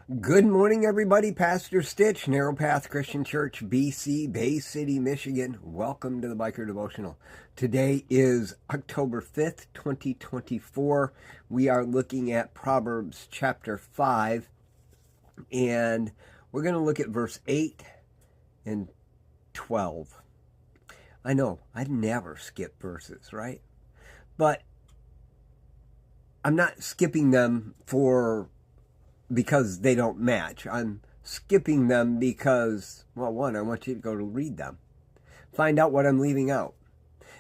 Good morning, everybody. Pastor Stitch, Narrow Path Christian Church, BC, Bay City, Michigan. Welcome to the Biker Devotional. Today is October 5th, 2024. We are looking at Proverbs chapter 5, and we're going to look at verse 8 and 12. I know, I'd never skip verses, right? But I'm not skipping them because they don't match. I'm skipping them because, well, one, I want you to go to read them. Find out what I'm leaving out.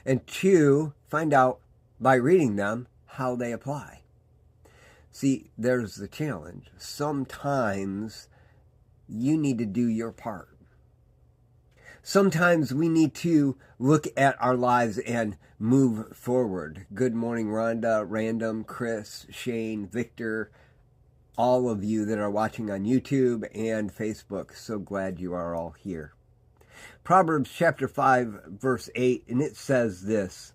And two, find out by reading them how they apply. See, there's the challenge. Sometimes you need to do your part. Sometimes we need to look at our lives and move forward. Good morning, Rhonda, Random, Chris, Shane, Victor, all of you that are watching on YouTube and Facebook. So glad you are all here. Proverbs chapter 5, verse 8, and it says this: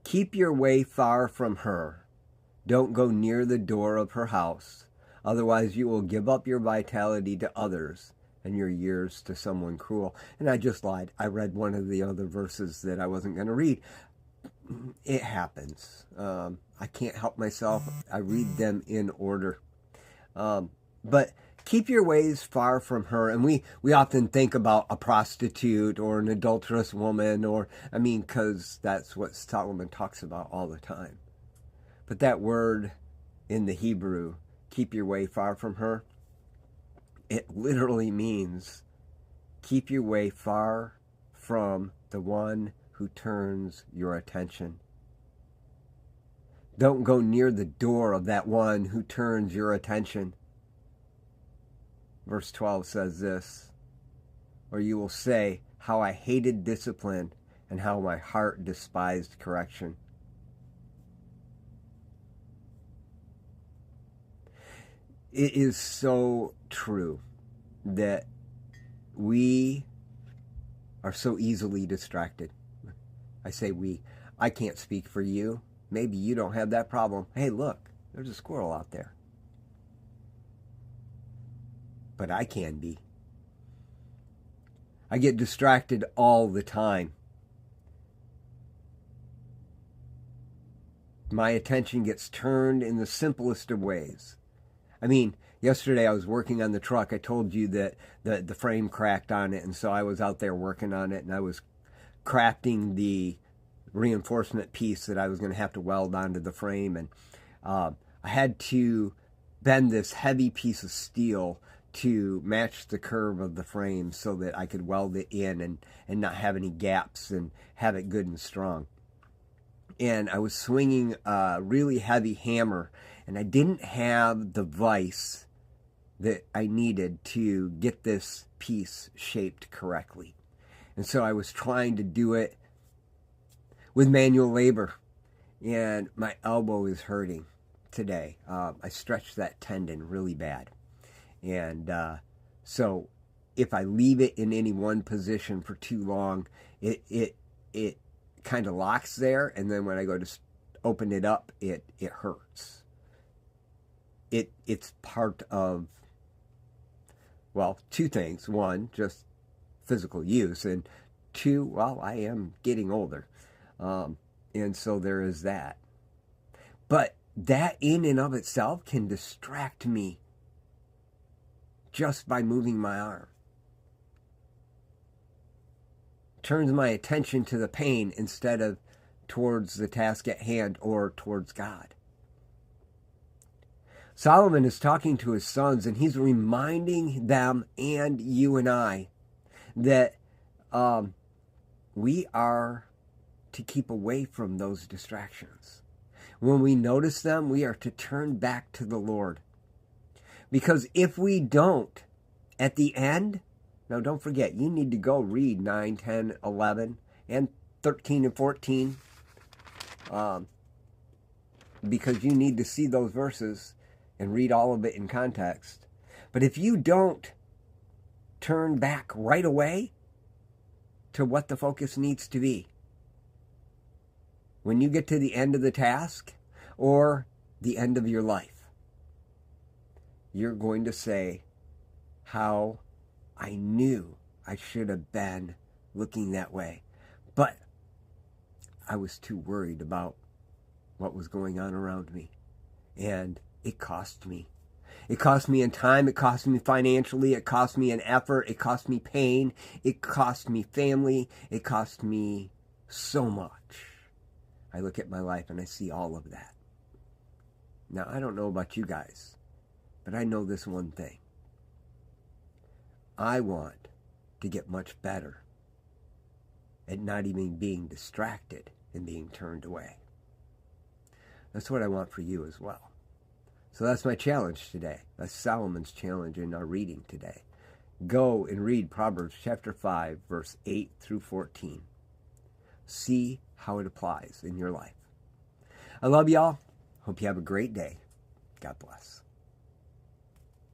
"Keep your way far from her. Don't go near the door of her house. Otherwise you will give up your vitality to others and your years to someone cruel." And I just lied. I read one of the other verses that I wasn't going to read. It happens. I can't help myself. I read them in order. But keep your ways far from her. And we often think about a prostitute or an adulterous woman, because that's what Solomon talks about all the time. But that word in the Hebrew, keep your way far from her, it literally means keep your way far from the one who turns your attention. Don't go near the door of that one who turns your attention. Verse 12 says this: "Or you will say, how I hated discipline and how my heart despised correction." It is so true that we are so easily distracted. I say we. I can't speak for you. Maybe you don't have that problem. Hey, look, there's a squirrel out there. But I can be. I get distracted all the time. My attention gets turned in the simplest of ways. Yesterday I was working on the truck. I told you that the frame cracked on it, and so I was out there working on it, and I was crafting the reinforcement piece that I was going to have to weld onto the frame, and I had to bend this heavy piece of steel to match the curve of the frame so that I could weld it in and not have any gaps and have it good and strong. And I was swinging a really heavy hammer, and I didn't have the vise that I needed to get this piece shaped correctly. And so I was trying to do it with manual labor, and my elbow is hurting today. I stretched that tendon really bad. And so if I leave it in any one position for too long, it kind of locks there, and then when I go to open it up, it hurts. It's part of, well, two things. One, just physical use, and two, well, I am getting older. And so there is that. But that in and of itself can distract me just by moving my arm. Turns my attention to the pain instead of towards the task at hand or towards God. Solomon is talking to his sons, and he's reminding them and you and I that we are to keep away from those distractions. When we notice them, we are to turn back to the Lord. Because if we don't, at the end, now don't forget, you need to go read 9, 10, 11, and 13 and 14, because you need to see those verses and read all of it in context. But if you don't turn back right away to what the focus needs to be, when you get to the end of the task or the end of your life, you're going to say how I knew I should have been looking that way. But I was too worried about what was going on around me. And it cost me. It cost me in time. It cost me financially. It cost me in effort. It cost me pain. It cost me family. It cost me so much. I look at my life and I see all of that. Now, I don't know about you guys, but I know this one thing. I want to get much better at not even being distracted and being turned away. That's what I want for you as well. So that's my challenge today. That's Solomon's challenge in our reading today. Go and read Proverbs chapter 5, verse 8 through 14. See how it applies in your life. I love y'all. Hope you have a great day. God bless.